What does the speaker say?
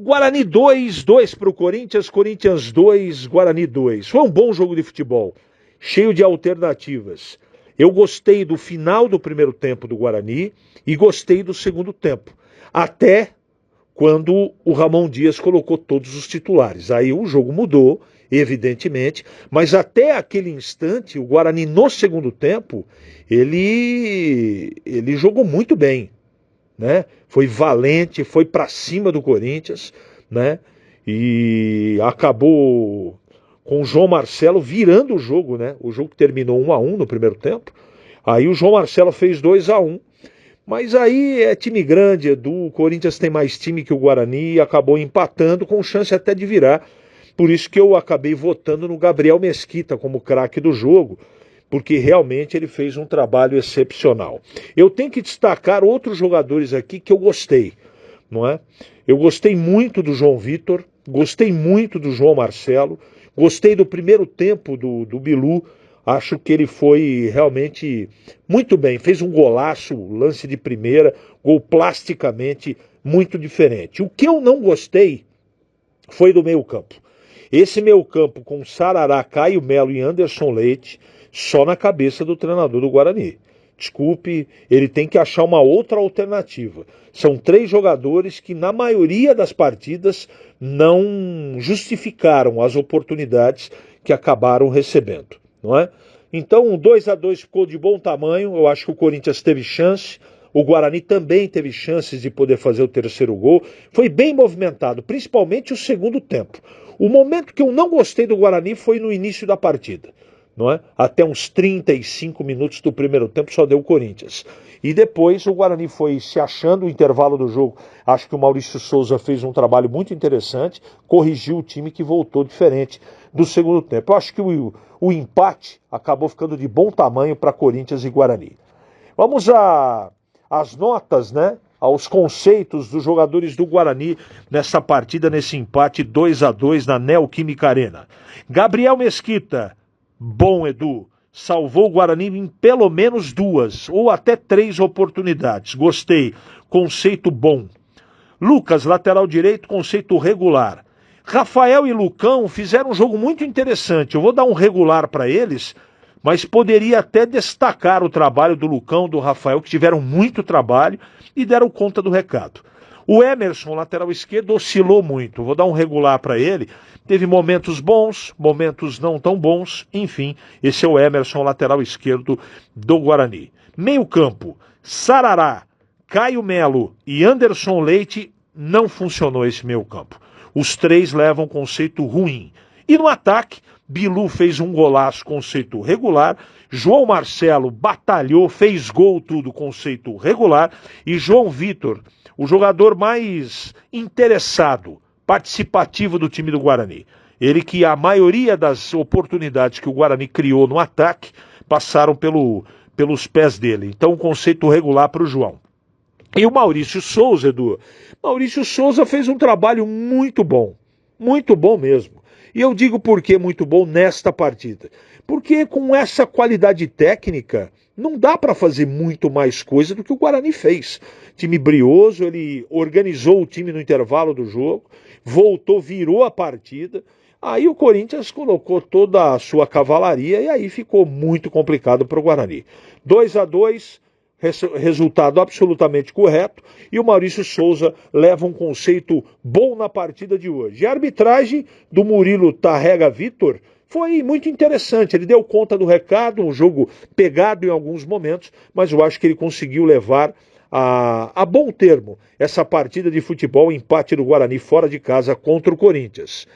Guarani 2, 2 para o Corinthians, Corinthians 2, Guarani 2. Foi um bom jogo de futebol, cheio de alternativas. Eu gostei do final do primeiro tempo do Guarani e gostei do segundo tempo. Até quando o Ramon Dias colocou todos os titulares. Aí o jogo mudou, evidentemente, mas até aquele instante, o Guarani no segundo tempo, ele jogou muito bem, né? Foi valente, foi para cima do Corinthians, né? E acabou com o João Marcelo virando o jogo, né? O jogo terminou 1-1 no primeiro tempo. Aí o João Marcelo fez 2-1. Mas aí é time grande, Edu. O Corinthians tem mais time que o Guarani e acabou empatando com chance até de virar. Por isso que eu acabei votando no Gabriel Mesquita como craque do jogo, porque realmente ele fez um trabalho excepcional. Eu tenho que destacar outros jogadores aqui que eu gostei, não é? Eu gostei muito do João Vitor, gostei muito do João Marcelo, gostei do primeiro tempo do Bilu. Acho que ele foi realmente muito bem. Fez um golaço, lance de primeira, gol plasticamente muito diferente. O que eu não gostei foi do meio-campo. Esse meio-campo com Sarará, Caio Melo e Anderson Leite, só na cabeça do treinador do Guarani. Desculpe, ele tem que achar uma outra alternativa. São 3 jogadores que, na maioria das partidas, não justificaram as oportunidades que acabaram recebendo. Não é? Então, 2-2 ficou de bom tamanho. Eu acho que o Corinthians teve chance. O Guarani também teve chances de poder fazer o terceiro gol. Foi bem movimentado, principalmente o segundo tempo. O momento que eu não gostei do Guarani foi no início da partida. Não é? Até uns 35 minutos do primeiro tempo só deu o Corinthians. E depois o Guarani foi se achando o intervalo do jogo. Acho que o Maurício Souza fez um trabalho muito interessante, corrigiu o time que voltou diferente do segundo tempo. Eu acho que o empate acabou ficando de bom tamanho para Corinthians e Guarani. Vamos às notas, né? Aos conceitos dos jogadores do Guarani nessa partida, nesse empate 2-2 na Neoquímica Arena. Gabriel Mesquita, bom, Edu, salvou o Guarani em pelo menos 2 ou até 3 oportunidades. Gostei, conceito bom. Lucas, lateral direito, conceito regular. Rafael e Lucão fizeram um jogo muito interessante. Eu vou dar um regular para eles, mas poderia até destacar o trabalho do Lucão, do Rafael, que tiveram muito trabalho e deram conta do recado. O Emerson, lateral esquerdo, oscilou muito. Vou dar um regular para ele. Teve momentos bons, momentos não tão bons. Enfim, esse é o Emerson, lateral esquerdo do Guarani. Meio campo, Sarará, Caio Melo e Anderson Leite, não funcionou esse meio campo. Os 3 levam conceito ruim. E no ataque, Bilu fez um golaço, conceito regular. João Marcelo batalhou, fez gol, tudo, conceito regular. E João Vitor, o jogador mais interessado, participativo do time do Guarani. Ele que a maioria das oportunidades que o Guarani criou no ataque passaram pelos pés dele. Então, um conceito regular para o João. E o Maurício Souza, Edu. Maurício Souza fez um trabalho muito bom mesmo. E eu digo por que muito bom nesta partida. Porque com essa qualidade técnica, não dá para fazer muito mais coisa do que o Guarani fez. Time brioso, ele organizou o time no intervalo do jogo, voltou, virou a partida. Aí o Corinthians colocou toda a sua cavalaria e aí ficou muito complicado para o Guarani. 2-2, resultado absolutamente correto, e o Maurício Souza leva um conceito bom na partida de hoje. E a arbitragem do Murilo Tarrega Vitor foi muito interessante. Ele deu conta do recado, um jogo pegado em alguns momentos, mas eu acho que ele conseguiu levar a bom termo essa partida de futebol, empate do Guarani fora de casa contra o Corinthians.